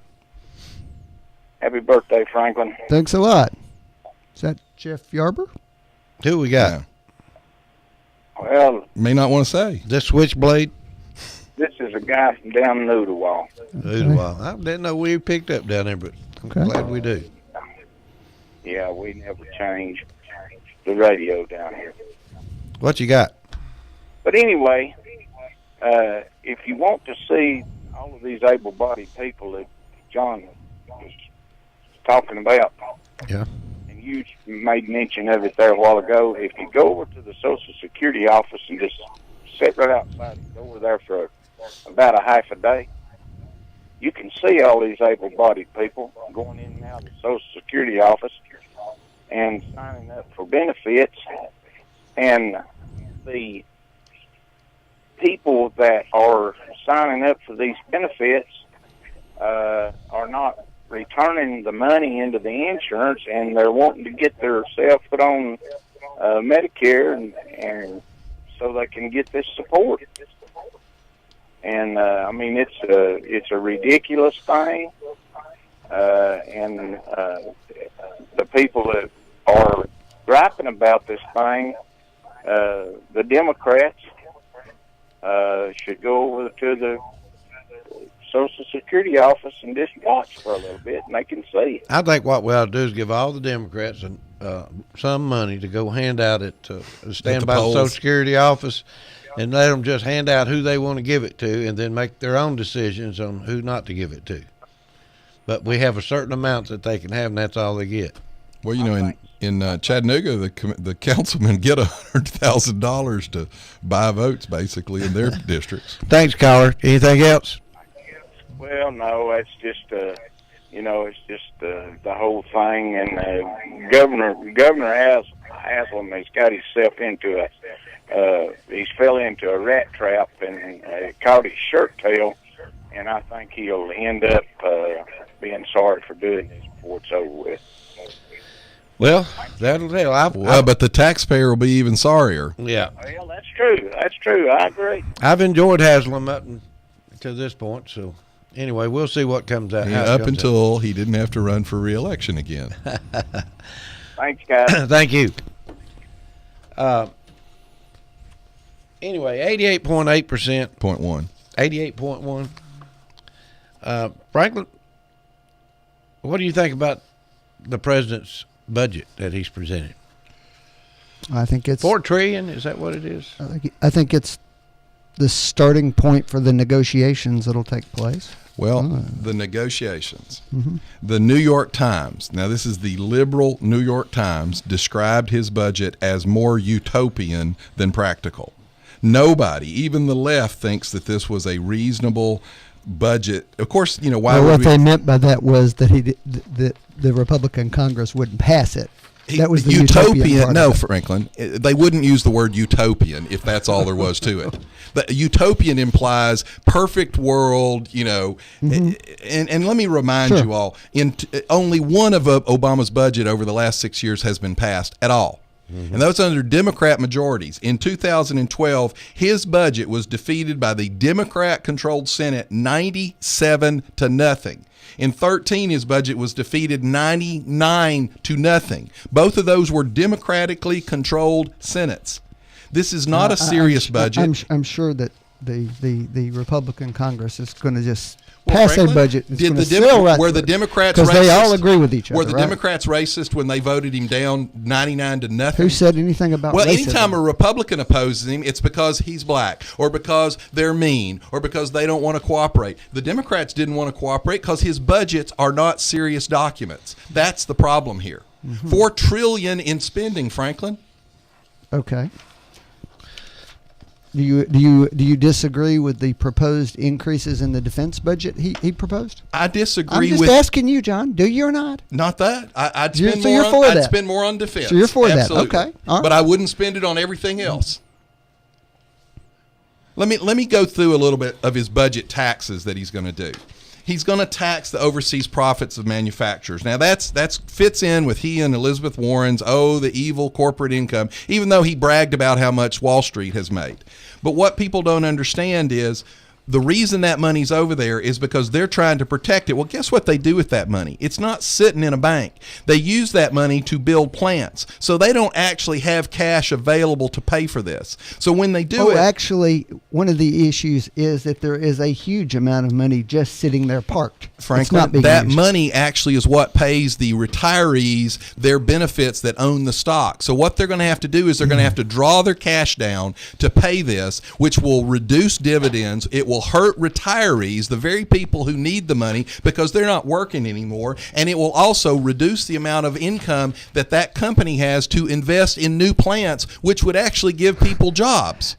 Happy birthday, Franklin. Thanks a lot. Is that Jeff Yarber? Who we got? Yeah. Well, may not want to say. This Switchblade? This is a guy from down Noodlewall. Noodlewall. I didn't know we picked up down there, but I'm glad we do. Yeah, we never change the radio down here. What you got? But anyway, if you want to see all of these able-bodied people that John was talking about, yeah, and you made mention of it there a while ago, if you go over to the Social Security office and just sit right outside and go over there for about a half a day, you can see all these able-bodied people going in and out of the Social Security office and signing up for benefits, and the people that are signing up for these benefits are not returning the money into the insurance, and they're wanting to get themselves put on Medicare, and so they can get this support. And I mean, it's a ridiculous thing, and the people that are griping about this thing, the Democrats should go over to the Social Security office and just watch for a little bit, and they can see. I think what we ought to do is give all the Democrats some money to go hand out it to stand by the Social Security office and let them just hand out who they want to give it to, and then make their own decisions on who not to give it to. But we have a certain amount that they can have, and that's all they get. Well, you know, in Chattanooga, the councilmen get $100,000 to buy votes, basically, in their districts. Thanks, caller. Anything else? Well, no, it's just it's just the whole thing, and Governor Haslam has got himself into he's fell into a rat trap and caught his shirt tail, and I think he'll end up being sorry for doing this before it's over with. Well, that'll tell. But the taxpayer will be even sorrier. Yeah. Well, that's true. That's true. I agree. I've enjoyed Haslam up to this point, so anyway, we'll see what comes out. Yeah, up until he didn't have to run for re-election again. Thanks, guys. Thank you. Anyway, 88.8%. 0.1. 88.1. Franklin, what do you think about the president's budget that he's presented? I think it's $4 trillion. Is that what it is? I think it's the starting point for the negotiations that'll take place? Well, the negotiations. Mhm. The New York Times, now this is the liberal New York Times, described his budget as more utopian than practical. Nobody, even the left, thinks that this was a reasonable budget. Of course, you know, why Well, would what we, they meant by that was that that the Republican Congress wouldn't pass it. That was the utopian part no, of it. Franklin. They wouldn't use the word utopian if that's all there was to it. But utopian implies perfect world, you know. And let me remind Sure. you all, only one of Obama's budget over the last 6 years has been passed at all. And that was under Democrat majorities. In 2012, his budget was defeated by the Democrat-controlled Senate 97-0. In 13, his budget was defeated 99-0. Both of those were democratically controlled Senates. This is not a serious budget. I'm sure that the Republican Congress is going to just Well, pass Franklin, a budget. It's did gonna the sail right were through the it. Democrats because racist? they all agree with each other? Were the right? Democrats racist when they voted him down 99-0? Who said anything about Well, racism? anytime a Republican opposes him, it's because he's black, or because they're mean, or because they don't want to cooperate. The Democrats didn't want to cooperate because his budgets are not serious documents. That's the problem here. $4 trillion in spending, Franklin. Okay. Do you disagree with the proposed increases in the defense budget he proposed? I disagree I'm just with asking you, John. Do you or not? Not that. I'd You're- spend so more you're on for I'd that. spend more on defense. So you're for that. Absolutely. Okay. All right. But I wouldn't spend it on everything else. Let me go through a little bit of his budget taxes that he's going to do. He's going to tax the overseas profits of manufacturers. Now that's fits in with he and Elizabeth Warren's the evil corporate income, even though he bragged about how much Wall Street has made. But what people don't understand is the reason that money's over there is because they're trying to protect it. Well, guess what they do with that money? It's not sitting in a bank. They use that money to build plants. So they don't actually have cash available to pay for this. So when they do actually, one of the issues is that there is a huge amount of money just sitting there parked. It's not Franklin, being that used. money actually is what pays the retirees their benefits that own the stock. So what they're going to have to do is they're going to have to draw their cash down to pay this, which will reduce dividends. It will hurt retirees, the very people who need the money because they're not working anymore, and it will also reduce the amount of income that company has to invest in new plants, which would actually give people jobs.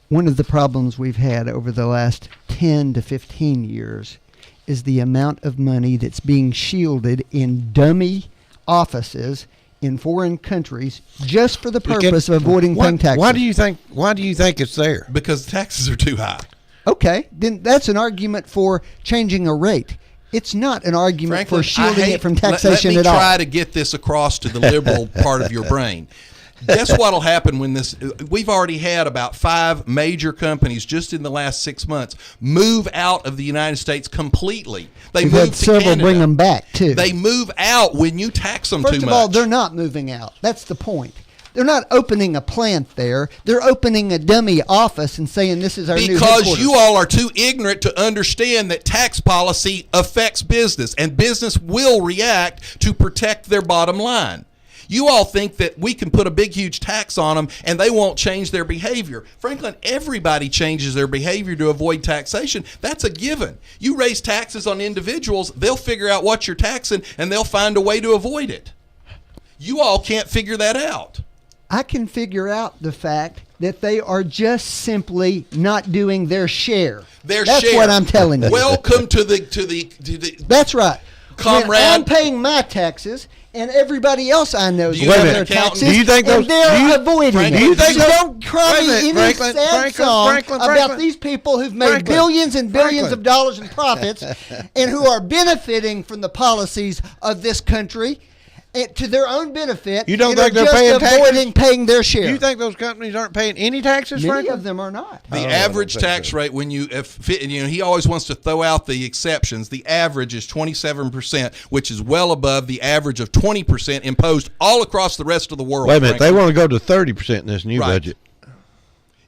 One of the problems we've had over the last 10 to 15 years is the amount of money that's being shielded in dummy offices in foreign countries just for the purpose of avoiding paying taxes. Why do you think it's there? Because taxes are too high. Okay, then that's an argument for changing a rate. It's not an argument Franklin, for shielding it from taxation let me at all. try to get this across to the liberal part of your brain. Guess what'll happen when this? We've already had about 5 major companies just in the last 6 months move out of the United States completely. They We've move had to several Canada. bring them back too. They move out when you tax them First too of much. all, they're not moving out. That's the point. They're not opening a plant there. They're opening a dummy office and saying this is our new Because headquarters. you all are too ignorant to understand that tax policy affects business, and business will react to protect their bottom line. You all think that we can put a big, huge tax on them and they won't change their behavior. Franklin, everybody changes their behavior to avoid taxation. That's a given. You raise taxes on individuals, they'll figure out what you're taxing and they'll find a way to avoid it. You all can't figure that out. I can figure out the fact that they are just simply not doing their share. That's what I'm telling you. Welcome to the That's right. Comrade. When I'm paying my taxes, and everybody else I know is Do you paying have their an accountant? taxes, Do you think and those- they're do you- avoiding Franklin, it. do you think So those- don't cry Wait a me minute, any Franklin, sad Franklin, song Franklin, about Franklin. these people who've made Franklin, billions and billions Franklin. of dollars in profits and who are benefiting from the policies of this country to their own benefit. You don't and think are they're just paying taxes? avoiding paying their share. You think those companies aren't paying any taxes, Many Franklin? of them are not. The average tax rate, when he always wants to throw out the exceptions. The average is 27%, which is well above the average of 20% imposed all across the rest of the world. Wait a minute. Franklin. They want to go to 30% in this new Right. budget.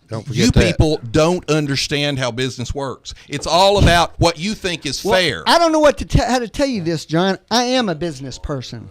Don't forget You that. people don't understand how business works. It's all about what you think is fair. I don't know how to tell you this, John. I am a business person.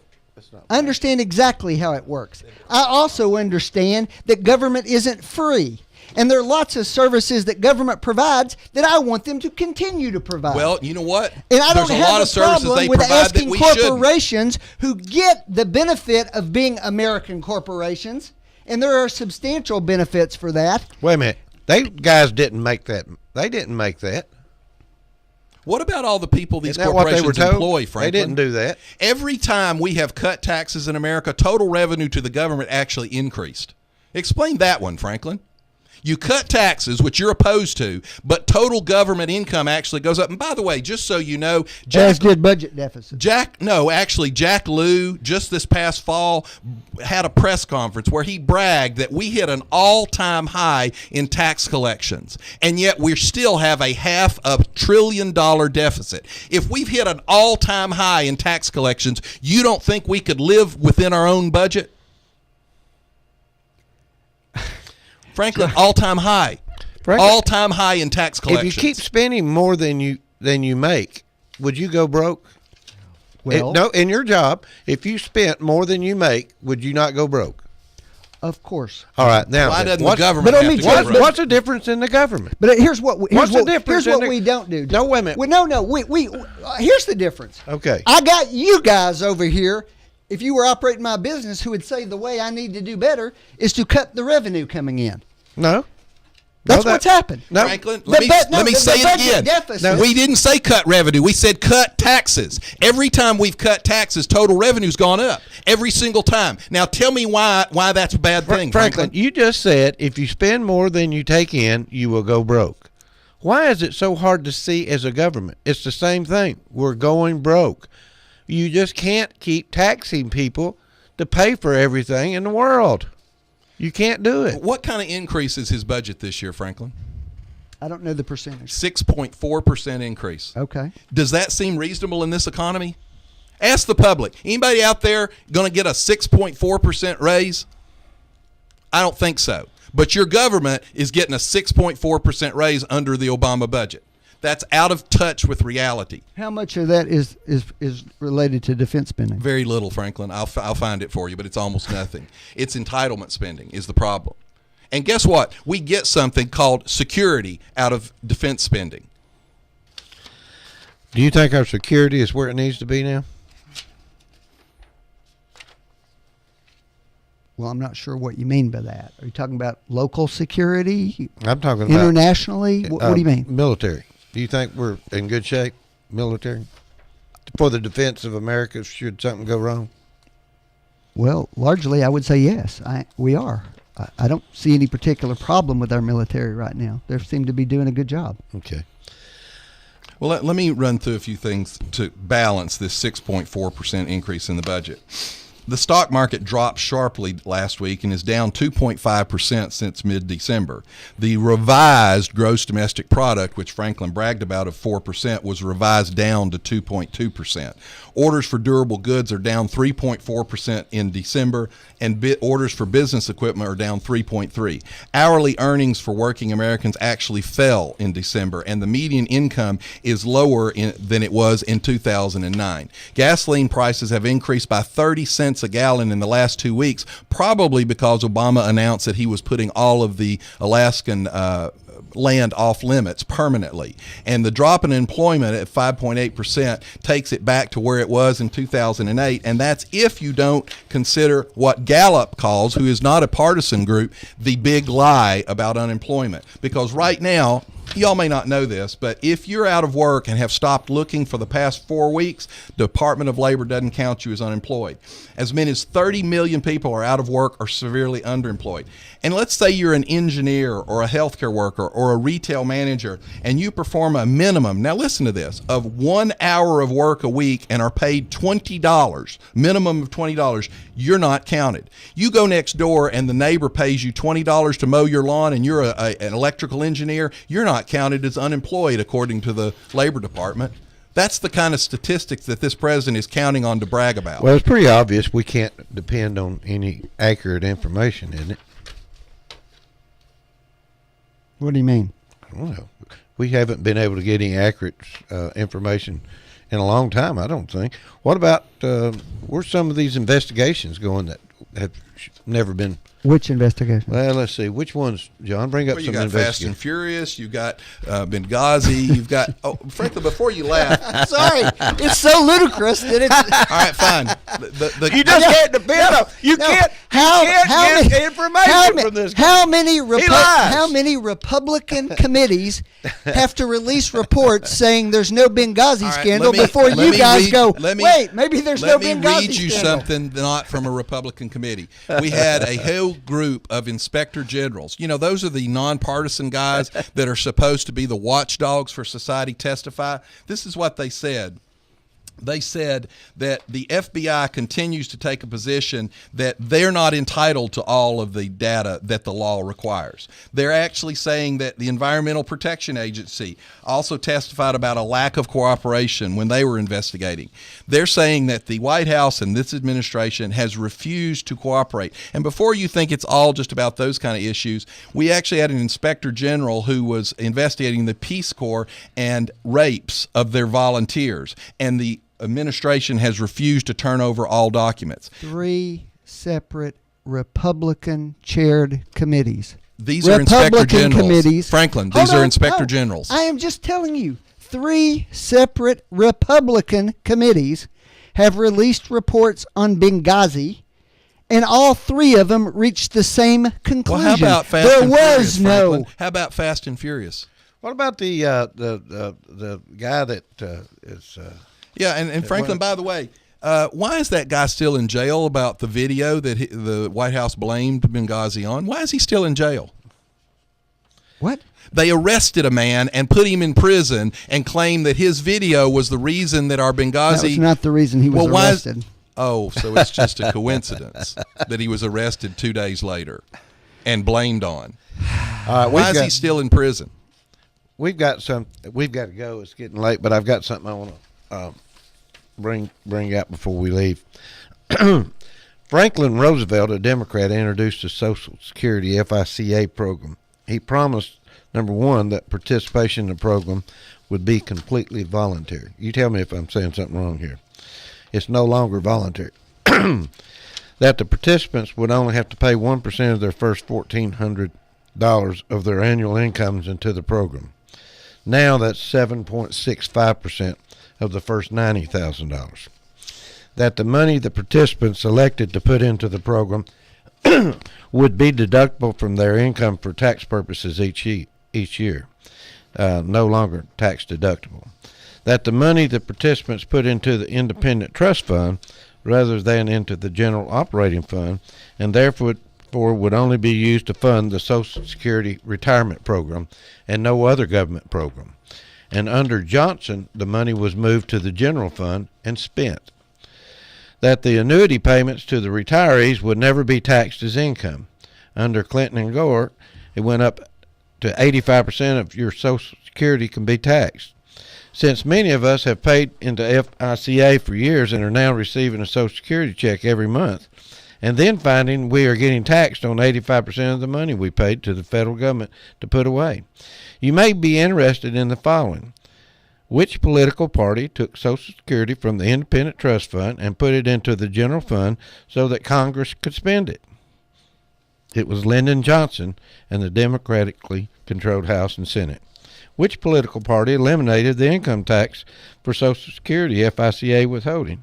I understand exactly how it works. I also understand that government isn't free. And there are lots of services that government provides that I want them to continue to provide. Well, you know what? And I don't There's a have lot a of services problem they with provide that asking we shouldn't. corporations who get the benefit of being American corporations, and there are substantial benefits for that. Wait a minute. They guys didn't make that. They didn't make that. What about all the people these Isn't that what they corporations were told? employ, Franklin? They didn't do that. Every time we have cut taxes in America, total revenue to the government actually increased. Explain that one, Franklin. You cut taxes, which you're opposed to, but total government income actually goes up. And by the way, just so you know, As did budget deficits. Jack Lew, just this past fall, had a press conference where he bragged that we hit an all-time high in tax collections, and yet we still have a $500 billion deficit. If we've hit an all-time high in tax collections, you don't think we could live within our own budget? Franklin, all-time high. All-time high in tax collections. If you keep spending more than you make, would you go broke? Well, no, in your job, if you spent more than you make, would you not go broke? Of course. All right, now why doesn't the government have to go broke? What's the difference in the government? But here's what we don't do. No, wait a minute. Here's the difference. Okay. I got you guys over here. If you were operating my business, who would say the way I need to do better is to cut the revenue coming in. No. That's what's happened. No. Franklin, let me say it again. No. We didn't say cut revenue. We said cut taxes. Every time we've cut taxes, total revenue's gone up. Every single time. Now tell me why that's a bad thing, Franklin, you just said if you spend more than you take in, you will go broke. Why is it so hard to see as a government? It's the same thing. We're going broke. You just can't keep taxing people to pay for everything in the world. You can't do it. What kind of increase is his budget this year, Franklin? I don't know the percentage. 6.4% increase. Okay. Does that seem reasonable in this economy? Ask the public. Anybody out there going to get a 6.4% raise? I don't think so. But your government is getting a 6.4% raise under the Obama budget. That's out of touch with reality. How much of that is related to defense spending? Very little, Franklin. I'll find it for you, but it's almost nothing. It's entitlement spending is the problem. And guess what? We get something called security out of defense spending. Do you think our security is where it needs to be now? Well, I'm not sure what you mean by that. Are you talking about local security? I'm talking about internationally. What do you mean? Military. Do you think we're in good shape, military, for the defense of America should something go wrong? Well, largely, I would say yes. We are. I don't see any particular problem with our military right now. They seem to be doing a good job. Okay. Well, let me run through a few things to balance this 6.4% increase in the budget. The stock market dropped sharply last week and is down 2.5% since mid-December. The revised gross domestic product, which Franklin bragged about, of 4%, was revised down to 2.2%. Orders for durable goods are down 3.4% in December, and orders for business equipment are down 3.3%. Hourly earnings for working Americans actually fell in December, and the median income is lower than it was in 2009. Gasoline prices have increased by 30 cents a gallon in the last 2 weeks, probably because Obama announced that he was putting all of the Alaskan land off limits permanently. And the drop in employment at 5.8% takes it back to where it was in 2008. And that's if you don't consider what Gallup calls, who is not a partisan group, the big lie about unemployment. Because right now, y'all may not know this, but if you're out of work and have stopped looking for the past 4 weeks, Department of Labor doesn't count you as unemployed. As many as 30 million people are out of work or severely underemployed. And let's say you're an engineer or a healthcare worker or a retail manager and you perform a minimum, now listen to this, of 1 hour of work a week and are paid $20, minimum of $20, you're not counted. You go next door and the neighbor pays you $20 to mow your lawn and you're an electrical engineer, you're not counted as unemployed according to the Labor Department. That's the kind of statistics that this president is counting on to brag about. Well, it's pretty obvious we can't depend on any accurate information, isn't it? What do you mean? I don't know. We haven't been able to get any accurate information in a long time, I don't think. What about where's some of these investigations going that have never been. Which investigation? Well, let's see. Which ones, John? Bring up Well, some you got Fast and Furious. You got Benghazi. You've got. Oh, frankly, before you laugh, Sorry, it's so ludicrous that it's. all right, fine. You just can't depend on. You can't. How get information from this guy. How many Republican committees have to release reports saying there's no Benghazi All right, scandal let me- before let you me guys read- go? let me- Wait, maybe there's no Benghazi Let me read you scandal. something not from a Republican committee. We had a whole group of inspector generals. You know, those are the nonpartisan guys that are supposed to be the watchdogs for society testify. This is what they said. They said that the FBI continues to take a position that they're not entitled to all of the data that the law requires. They're actually saying that the Environmental Protection Agency also testified about a lack of cooperation when they were investigating. They're saying that the White House and this administration has refused to cooperate. And before you think it's all just about those kind of issues, we actually had an inspector general who was investigating the Peace Corps and rapes of their volunteers. And the administration has refused to turn over all documents. 3 separate Republican-chaired committees. These are inspector generals. Committees. Franklin, Hold these are on. inspector Oh, generals. I am just telling you, 3 separate Republican committees have released reports on Benghazi, and all 3 of them reached the same conclusion. Well, how about Fast there and was Furious, no. Franklin? How about Fast and Furious? What about the guy that is? Yeah, and Franklin, by the way, why is that guy still in jail about the video that the White House blamed Benghazi on? Why is he still in jail? What? They arrested a man and put him in prison and claimed that his video was the reason that our Benghazi... That was not the reason he was arrested. Oh, so it's just a coincidence that he was arrested 2 days later and blamed on. Why is he still in prison? We've got to go. It's getting late, but I've got something I want to bring out before we leave. Franklin Roosevelt, a Democrat, introduced the Social Security FICA program. He promised, number one, that participation in the program would be completely voluntary. You tell me if I'm saying something wrong here. It's no longer voluntary. That the participants would only have to pay 1% of their first $1,400 of their annual incomes into the program. Now that's 7.65% of the first $90,000. That the money the participants elected to put into the program would be deductible from their income for tax purposes each year, no longer tax deductible. That the money the participants put into the independent trust fund rather than into the general operating fund, and therefore would only be used to fund the Social Security retirement program and no other government program. And under Johnson, the money was moved to the general fund and spent. That the annuity payments to the retirees would never be taxed as income. Under Clinton and Gore, it went up to 85% of your Social Security can be taxed. Since many of us have paid into FICA for years and are now receiving a Social Security check every month, and then finding we are getting taxed on 85% of the money we paid to the federal government to put away. You may be interested in the following. Which political party took Social Security from the Independent Trust Fund and put it into the general fund so that Congress could spend it? It was Lyndon Johnson and the democratically controlled House and Senate. Which political party eliminated the income tax for Social Security FICA withholding?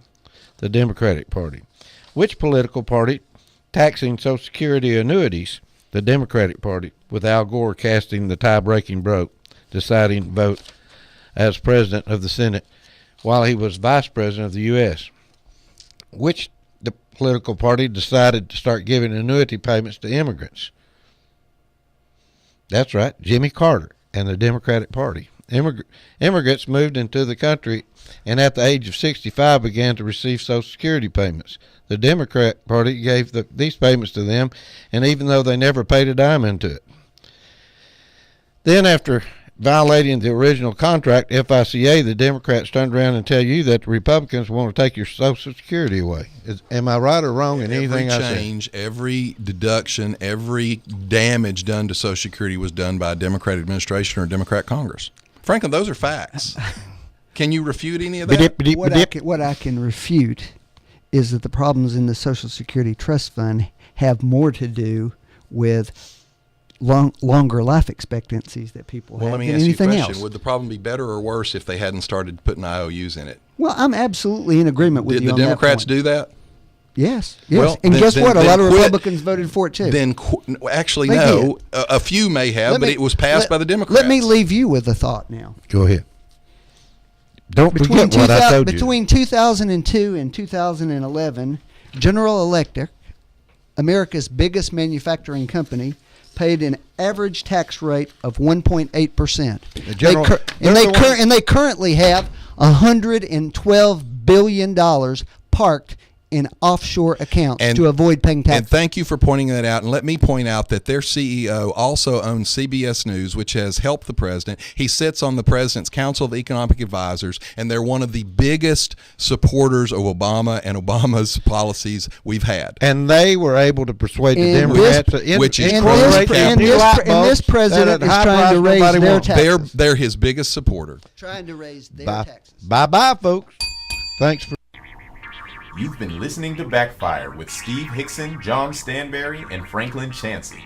The Democratic Party. Which political party taxing Social Security annuities? The Democratic Party, with Al Gore casting the tie-breaking vote, deciding to vote as president of the Senate while he was vice president of the U.S. Which the political party decided to start giving annuity payments to immigrants? That's right, Jimmy Carter and the Democratic Party. Immigrants moved into the country and at the age of 65 began to receive Social Security payments. The Democrat Party gave these payments to them, and even though they never paid a dime into it. Then after violating the original contract, FICA, the Democrats turned around and tell you that the Republicans want to take your Social Security away. Am I right or wrong in anything I said? Every change, every deduction, every damage done to Social Security was done by a Democratic administration or a Democrat Congress. Franklin, those are facts. Can you refute any of that? What I can refute is that the problems in the Social Security Trust Fund have more to do with longer life expectancies that people Well, have let me than ask you a anything question. else. Would the problem be better or worse if they hadn't started putting IOUs in it? Well, I'm absolutely in agreement with Did you the on that Democrats point. do that? Yes. Well, and then- guess then- what? A then lot of quit. Republicans voted for it too. Then, actually, They no. A few may have, but it was passed by the Democrats. Let me leave you with a thought now. Go ahead. Don't forget what I told you. Between 2002 and 2011, General Electric, America's biggest manufacturing company, paid an average tax rate of 1.8%. And they currently have $112 billion parked in offshore accounts to avoid paying taxes. And thank you for pointing that out. And let me point out that their CEO also owns CBS News, which has helped the president. He sits on the president's Council of Economic Advisors, and they're one of the biggest supporters of Obama and Obama's policies we've had. And they were able to persuade the And Democrats to this president is trying to raise their taxes. They're his biggest supporter. Trying to raise their taxes. Bye-bye, folks. Thanks for... You've been listening to Backfire with Steve Hickson, John Stanberry, and Franklin Chansey.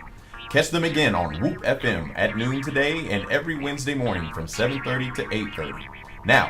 Catch them again on Whoop FM at noon today and every Wednesday morning from 7:30 to 8:30. Now,